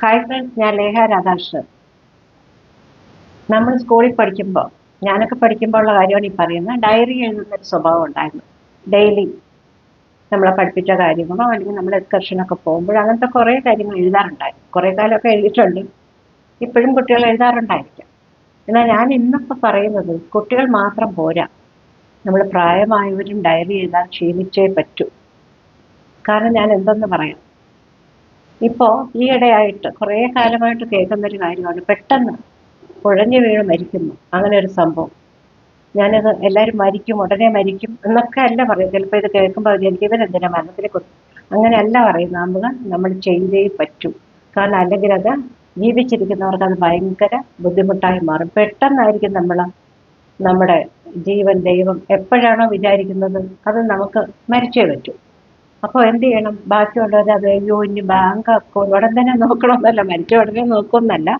Hi friends, ഞാൻ ലേഖ രാധാകൃഷ്ണൻ. നമ്മൾ സ്കൂളിൽ പഠിക്കുമ്പോൾ, ഞാനൊക്കെ പഠിക്കുമ്പോൾ ഉള്ള കാര്യമാണ് ഈ പറയുന്നത്. ഡയറി എഴുതുന്നൊരു സ്വഭാവം ഉണ്ടായിരുന്നു. ഡെയിലി നമ്മളെ പഠിപ്പിച്ച കാര്യങ്ങളോ അല്ലെങ്കിൽ നമ്മൾ എക്സ്കർഷനൊക്കെ പോകുമ്പോൾ അങ്ങനത്തെ കുറേ കാര്യങ്ങൾ എഴുതാറുണ്ടായിരുന്നു. കുറേ കാലമൊക്കെ എഴുതിയിട്ടുണ്ട്. ഇപ്പോഴും കുട്ടികൾ എഴുതാറുണ്ടായിരിക്കും. എന്നാൽ ഞാൻ ഇന്നിപ്പോൾ പറയുന്നത് കുട്ടികൾ മാത്രം പോരാ, നമ്മൾ പ്രായമായവരും ഡയറി എഴുതാൻ ശീലിച്ചേ പറ്റൂ. കാരണം ഞാൻ എന്തെന്ന് പറയാം, ഇപ്പോൾ ഈയിടെയായിട്ട് കുറേ കാലമായിട്ട് കേൾക്കുന്നൊരു കാര്യമാണ് പെട്ടെന്ന് കുഴഞ്ഞു വീണ് മരിക്കുന്നു, അങ്ങനെ ഒരു സംഭവം. ഞാനത് എല്ലാവരും മരിക്കും, ഉടനെ മരിക്കും എന്നൊക്കെ അല്ല പറയും. ചിലപ്പോൾ ഇത് കേൾക്കുമ്പോൾ എനിക്ക് ഇവരെന്തിനാ മരണത്തിനെ കുറിച്ച് അങ്ങനെയല്ല പറയുന്നത്. നമ്മൾ ചെയ്തേ പറ്റൂ. കാരണം അല്ലെങ്കിൽ അത് ജീവിച്ചിരിക്കുന്നവർക്ക് അത് ഭയങ്കര ബുദ്ധിമുട്ടായി മാറും. പെട്ടെന്നായിരിക്കും നമ്മുടെ ജീവൻ ദൈവം എപ്പോഴാണോ വിചാരിക്കുന്നത് അത് നമുക്ക് മരിച്ചേ പറ്റൂ. അപ്പോൾ എന്ത് ചെയ്യണം? ബാക്കിയുള്ളവർ അത് അയ്യോ ഇനി ബാങ്ക് അക്കൗണ്ട് ഉടൻ തന്നെ നോക്കണമെന്നല്ല, മരിച്ച ഉടനെ നോക്കുമെന്നല്ല,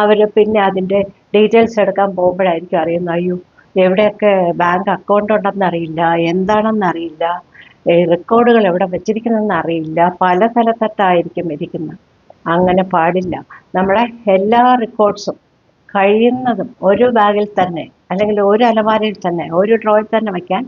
അവർ പിന്നെ അതിൻ്റെ ഡീറ്റെയിൽസ് എടുക്കാൻ പോകുമ്പോഴായിരിക്കും അറിയുന്നത് അയ്യോ എവിടെയൊക്കെ ബാങ്ക് അക്കൗണ്ട് ഉണ്ടെന്നറിയില്ല, എന്താണെന്നറിയില്ല, റെക്കോർഡുകൾ എവിടെ വെച്ചിരിക്കുന്നതെന്ന് അറിയില്ല, പല സ്ഥലത്തായിരിക്കും ഇരിക്കുന്നത്. അങ്ങനെ പാടില്ല. നമ്മളെ എല്ലാ റെക്കോർഡ്സും കഴിയുന്നതും ഒരു ബാഗിൽ തന്നെ അല്ലെങ്കിൽ ഒരു അലമാരയിൽ തന്നെ ഒരു ഡ്രോയിൽ തന്നെ വയ്ക്കാൻ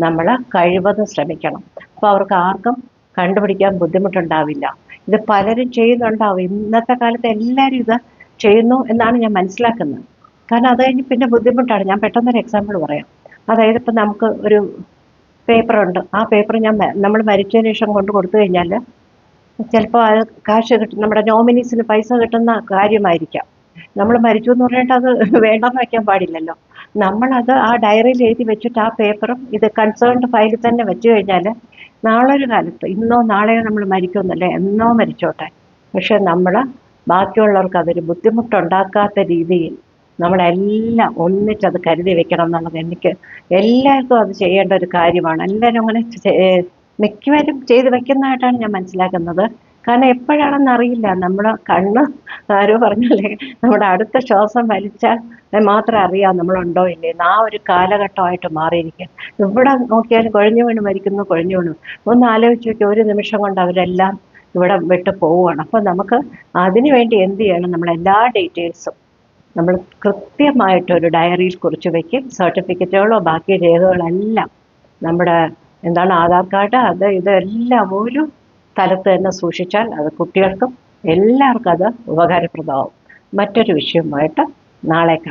നമ്മൾ കഴിവതും ശ്രമിക്കണം. അപ്പോൾ അവർക്ക് ആർക്കും കണ്ടുപിടിക്കാൻ ബുദ്ധിമുട്ടുണ്ടാവില്ല. ഇത് പലരും ചെയ്യുന്നുണ്ടാവും. ഇന്നത്തെ കാലത്ത് എല്ലാവരും ഇത് ചെയ്യുന്നു എന്നാണ് ഞാൻ മനസ്സിലാക്കുന്നത്. കാരണം അത് കഴിഞ്ഞ് പിന്നെ ബുദ്ധിമുട്ടാണ്. ഞാൻ പെട്ടെന്നൊരു എക്സാമ്പിൾ പറയാം. അതായത് ഇപ്പം നമുക്ക് ഒരു പേപ്പറുണ്ട്. ആ പേപ്പർ നമ്മൾ മരിച്ചതിന് ശേഷം കൊണ്ട് കൊടുത്തു കഴിഞ്ഞാൽ ചിലപ്പോൾ അത് കാശ് കിട്ടും, നമ്മുടെ നോമിനീസിന് പൈസ കിട്ടുന്ന കാര്യമായിരിക്കാം. നമ്മൾ മരിച്ചു എന്ന് പറഞ്ഞിട്ട് അത് വേണ്ടെന്ന് വയ്ക്കാൻ പാടില്ലല്ലോ. നമ്മളത് ആ ഡയറിയിൽ എഴുതി വെച്ചിട്ട് ആ പേപ്പറും ഇത് കൺസേൺഡ് ഫയലിൽ തന്നെ വെച്ച് കഴിഞ്ഞാൽ നാളെ ഒരു കാലത്ത് ഇന്നോ നാളെയോ നമ്മൾ മരിക്കുമെന്നല്ലേ, എന്നോ മരിച്ചോട്ടെ, പക്ഷെ നമ്മൾ ബാക്കിയുള്ളവർക്ക് അതൊരു ബുദ്ധിമുട്ടുണ്ടാക്കാത്ത രീതിയിൽ നമ്മളെല്ലാം ഒന്നിച്ചത് കരുതി വെക്കണം എന്നുള്ളത് എനിക്ക് എല്ലാവർക്കും അത് ചെയ്യേണ്ട ഒരു കാര്യമാണ്. എല്ലാവരും അങ്ങനെ മിക്കവരും ചെയ്ത് വെക്കുന്നതായിട്ടാണ് ഞാൻ മനസ്സിലാക്കുന്നത്. കാരണം എപ്പോഴാണെന്ന് അറിയില്ല. നമ്മൾ കണ്ണ് ആരോ പറഞ്ഞല്ലേ, നമ്മുടെ അടുത്ത ശ്വാസം വലിച്ചാൽ മാത്രം അറിയാം നമ്മളുണ്ടോ ഇല്ലേന്ന്. ആ ഒരു കാലഘട്ടമായിട്ട് മാറിയിരിക്കുക. ഇവിടെ നോക്കിയാലും കുഴഞ്ഞു വീണ് മരിക്കുന്നു, കുഴഞ്ഞു വീണു. ഒന്ന് ആലോചിച്ച് നോക്കി, ഒരു നിമിഷം കൊണ്ട് അവരെല്ലാം ഇവിടെ വിട്ട് പോവുകയാണ്. അപ്പം നമുക്ക് അതിനു വേണ്ടി എന്ത് ചെയ്യണം? നമ്മളെല്ലാ ഡീറ്റെയിൽസും നമ്മൾ കൃത്യമായിട്ടൊരു ഡയറിയിൽ കുറിച്ച് വയ്ക്കും. സർട്ടിഫിക്കറ്റുകളോ ബാക്കി രേഖകളെല്ലാം നമ്മുടെ ആധാർ കാർഡ് അത് ഇതെല്ലാം ഒരു സ്ഥലത്ത് തന്നെ സൂക്ഷിച്ചാൽ അത് കുട്ടികൾക്കും എല്ലാവർക്കും അത് ഉപകാരപ്രദമാവും. മറ്റൊരു വിഷയവുമായിട്ട് നാളെ കാണാം.